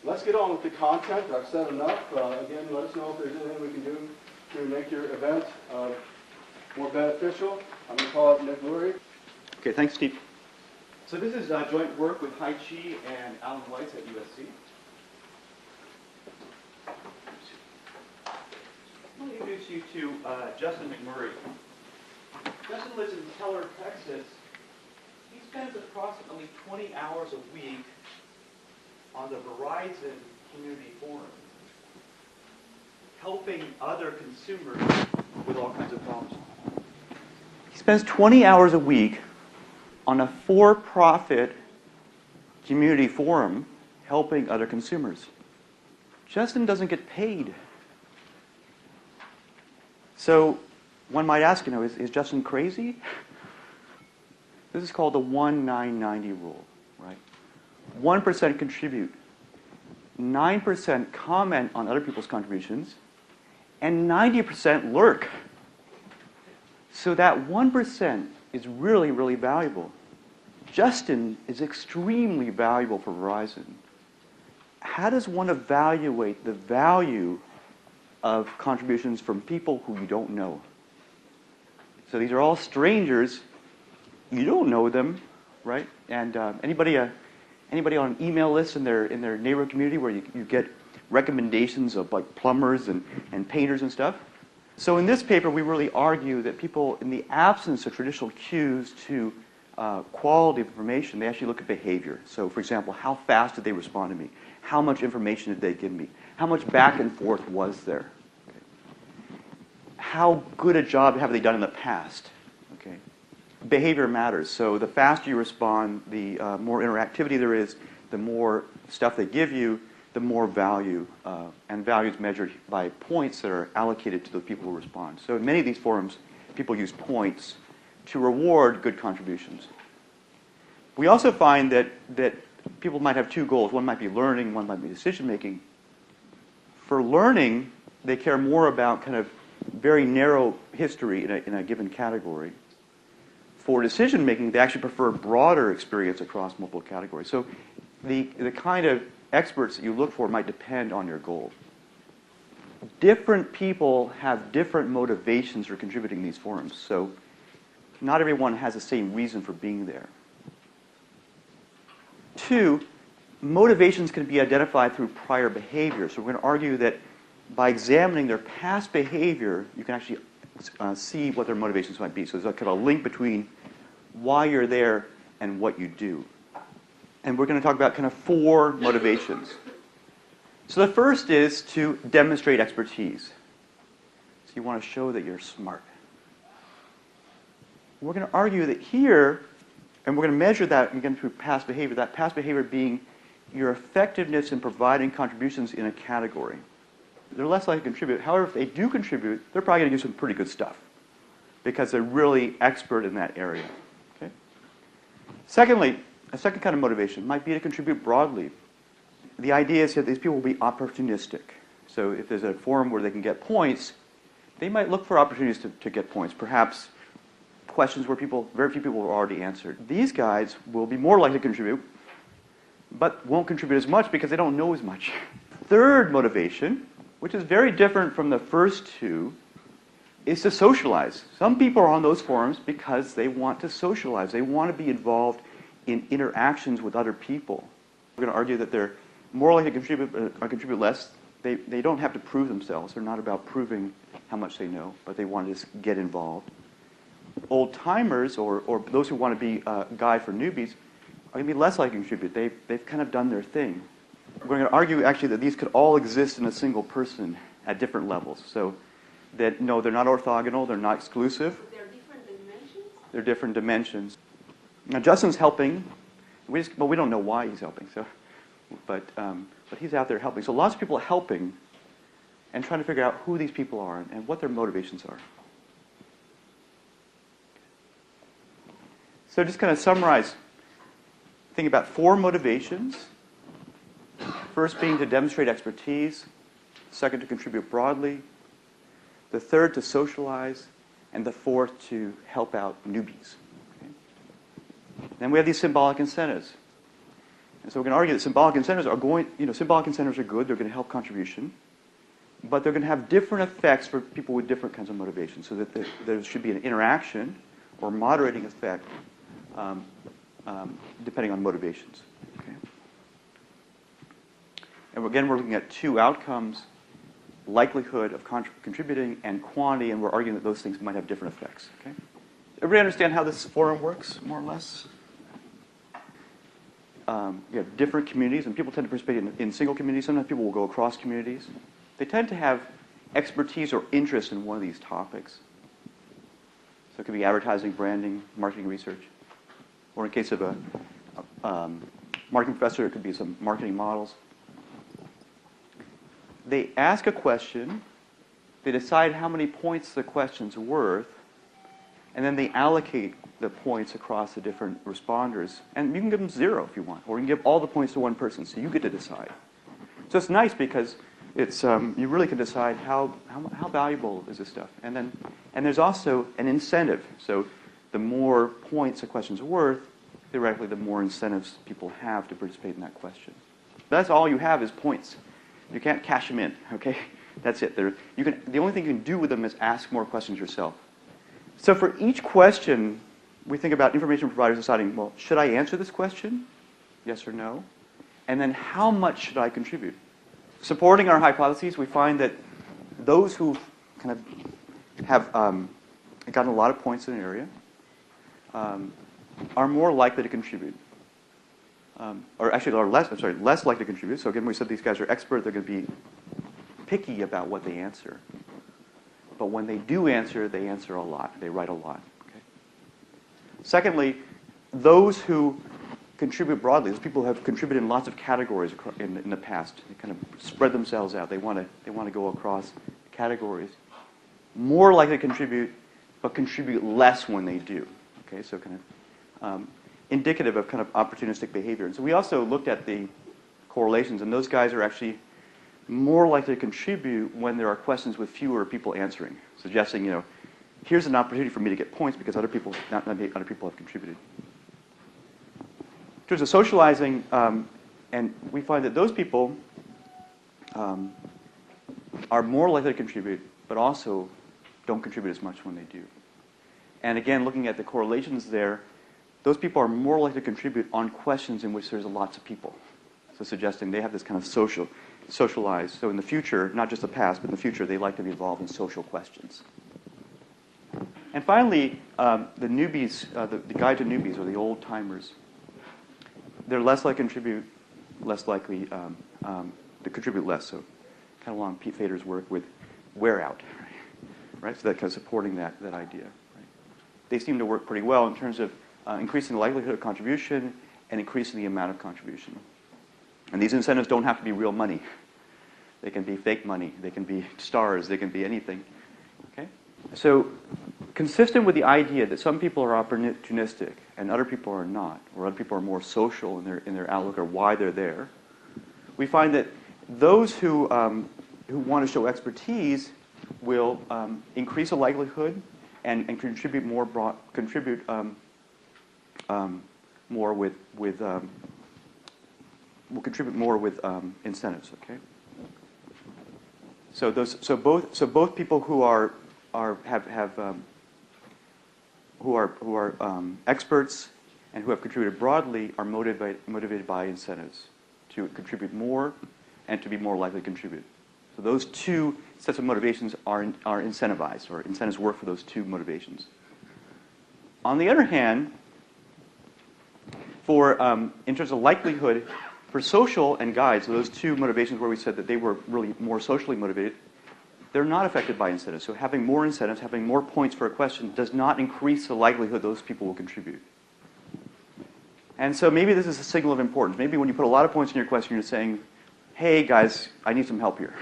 let's get on with the content. I've said enough. Again, let us know if there's anything we can do to make your event more beneficial. I'm going to call up Nick Lurie. Okay, thanks, Steve. So this is joint work with Hai Chi and Alan Weiss at USC. Let me introduce you to Justin McMurray. Justin lives in Keller, Texas. He spends approximately 20 hours a week on the Verizon Community Forum, helping other consumers with all kinds of problems. He spends 20 hours a week on a for-profit community forum helping other consumers. Justin doesn't get paid. So one might ask, is Justin crazy? This is called the 1-9-90 rule, right? 1% contribute, 9% comment on other people's contributions, and 90% lurk. So that 1% is really, really valuable. Justin is extremely valuable for Verizon. How does one evaluate the value of contributions from people who you don't know? So these are all strangers. You don't know them, right? And anybody on an email list in their neighborhood community where you get recommendations of like plumbers and painters and stuff? So in this paper, we really argue that people, in the absence of traditional cues to quality of information, they actually look at behavior. So for example, how fast did they respond to me? How much information did they give me? How much back and forth was there? Okay. How good a job have they done in the past? Okay. Behavior matters. So the faster you respond, the more interactivity there is, the more stuff they give you, the more value, and value is measured by points that are allocated to the people who respond. So in many of these forums, people use points to reward good contributions. We also find that people might have two goals. One might be learning, one might be decision-making. For learning, they care more about kind of very narrow history in a given category. For decision-making, they actually prefer broader experience across multiple categories. So the kind of experts that you look for might depend on your goal. Different people have different motivations for contributing to these forums. So not everyone has the same reason for being there. 2, motivations can be identified through prior behavior. So we're going to argue that by examining their past behavior, you can actually see what their motivations might be. So there's a kind of a link between why you're there and what you do. And we're going to talk about kind of 4 motivations. So the first is to demonstrate expertise. So you want to show that you're smart. We're going to argue that here, and we're going to measure that again through past behavior, that past behavior being your effectiveness in providing contributions in a category. They're less likely to contribute. However, if they do contribute, they're probably going to do some pretty good stuff because they're really expert in that area. Okay? Secondly, a second kind of motivation might be to contribute broadly. The idea is that these people will be opportunistic. So if there's a forum where they can get points, they might look for opportunities to get points. Perhaps questions where very few people have already answered. These guys will be more likely to contribute, but won't contribute as much because they don't know as much. Third motivation, which is very different from the first 2, is to socialize. Some people are on those forums because they want to socialize. They want to be involved in interactions with other people. We're going to argue that they're more likely to contribute or contribute less. They don't have to prove themselves. They're not about proving how much they know, but they want to just get involved. Old-timers, or those who want to be a guide for newbies, are going to be less likely to contribute. They've kind of done their thing. We're going to argue, actually, that these could all exist in a single person at different levels. So that, no, they're not orthogonal, they're not exclusive. They're different dimensions? They're different dimensions. Now, Justin's helping. We don't know why he's helping, but he's out there helping. So lots of people are helping and trying to figure out who these people are and what their motivations are. So just kind of summarize, think about 4 motivations. First being to demonstrate expertise, second to contribute broadly, the third to socialize, and the fourth to help out newbies. Okay? Then we have these symbolic incentives. And so we're going to argue that symbolic incentives are going, symbolic incentives are good, they're going to help contribution, but they're going to have different effects for people with different kinds of motivations, so that there should be an interaction or moderating effect depending on motivations. Okay? And again, we're looking at two outcomes, likelihood of contributing and quantity, and we're arguing that those things might have different effects. Okay? Everybody understand how this forum works, more or less? You have different communities, and people tend to participate in single communities. Sometimes people will go across communities. They tend to have expertise or interest in one of these topics. So it could be advertising, branding, marketing research. Or in case of a marketing professor, it could be some marketing models. They ask a question, they decide how many points the question's worth, and then they allocate the points across the different responders. And you can give them 0 if you want, or you can give all the points to one person, so you get to decide. So it's nice because it's you really can decide how valuable is this stuff. And there's also an incentive. So the more points a question's worth, theoretically, the more incentives people have to participate in that question. That's all you have is points. You can't cash them in, okay? That's it. The only thing you can do with them is ask more questions yourself. So for each question, we think about information providers deciding, well, should I answer this question? Yes or no? And then how much should I contribute? Supporting our hypotheses, we find that those who kind of have gotten a lot of points in an area are more likely to contribute. Or actually are less likely to contribute. So again, we said these guys are expert, they're going to be picky about what they answer. But when they do answer, they answer a lot. They write a lot. Okay? Secondly, those who contribute broadly, those people who have contributed in lots of categories in the past, they kind of spread themselves out. They want to go across categories. More likely to contribute, but contribute less when they do. Okay, so kind of indicative of kind of opportunistic behavior. And so we also looked at the correlations, and those guys are actually more likely to contribute when there are questions with fewer people answering, suggesting, here's an opportunity for me to get points because other people have contributed. In terms of socializing, and we find that those people are more likely to contribute, but also don't contribute as much when they do. And again, looking at the correlations there, those people are more likely to contribute on questions in which there's lots of people. So suggesting they have this kind of socialized. So in the future, not just the past, but in the future, they like to be involved in social questions. And finally, the newbies, the guide to newbies, or the old-timers, they're less likely to contribute, less likely to contribute less. So kind of along Pete Fader's work with wear out, right? So that kind of supporting that idea. Right? They seem to work pretty well in terms of increasing the likelihood of contribution and increasing the amount of contribution. And these incentives don't have to be real money. They can be fake money. They can be stars. They can be anything. Okay? So consistent with the idea that some people are opportunistic and other people are not, or other people are more social in their outlook or why they're there, we find that those who want to show expertise will increase the likelihood and contribute more will contribute more with incentives. Okay. So both people who are experts and who have contributed broadly are motivated by incentives to contribute more and to be more likely to contribute. So those two sets of motivations are incentivized, or incentives work for those two motivations. On the other hand, in terms of likelihood, for social and guides, so those two motivations where we said that they were really more socially motivated, they're not affected by incentives. So having more incentives, having more points for a question does not increase the likelihood those people will contribute. And so maybe this is a signal of importance. Maybe when you put a lot of points in your question, you're saying, hey guys, I need some help here.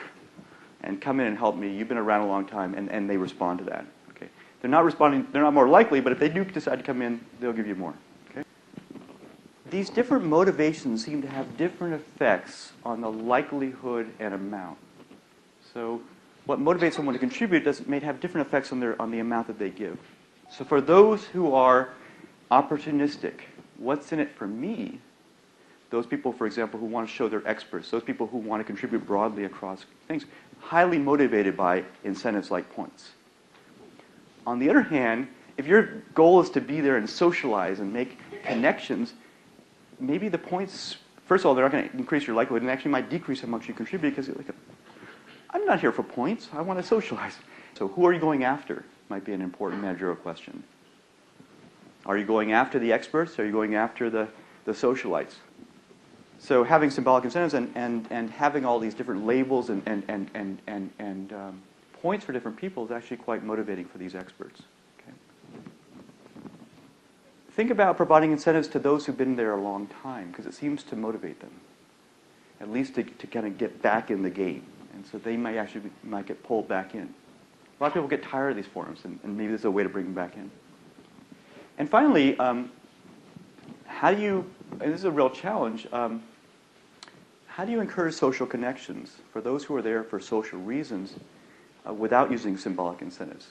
And come in and help me. You've been around a long time, and they respond to that. Okay? They're not responding, they're not more likely, but if they do decide to come in, they'll give you more. Okay? These different motivations seem to have different effects on the likelihood and amount. So what motivates someone to contribute may have different effects on the amount that they give. So for those who are opportunistic, what's in it for me those people, for example, who want to show they're experts, those people who want to contribute broadly across things, highly motivated by incentives like points. On the other hand, if your goal is to be there and socialize and make connections, maybe the points, first of all, they're not going to increase your likelihood and actually might decrease how much you contribute because you're like, I'm not here for points, I want to socialize. So who are you going after might be an important managerial question. Are you going after the experts? Are you going after the socialites? So having symbolic incentives and having all these different labels and points for different people is actually quite motivating for these experts. Okay? Think about providing incentives to those who've been there a long time, because it seems to motivate them, at least to kind of get back in the game. And so they might get pulled back in. A lot of people get tired of these forums, and maybe there's a way to bring them back in. And finally, how do you, and this is a real challenge, how do you encourage social connections for those who are there for social reasons without using symbolic incentives?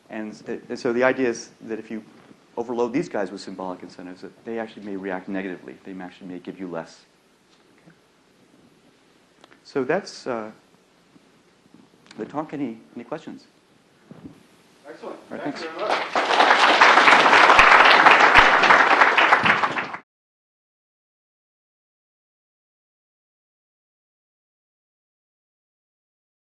And so the idea is that if you overload these guys with symbolic incentives, that they actually may react negatively. They actually may give you less. Okay. So that's the talk. Any questions? Excellent. All right, Thanks thanks. very much.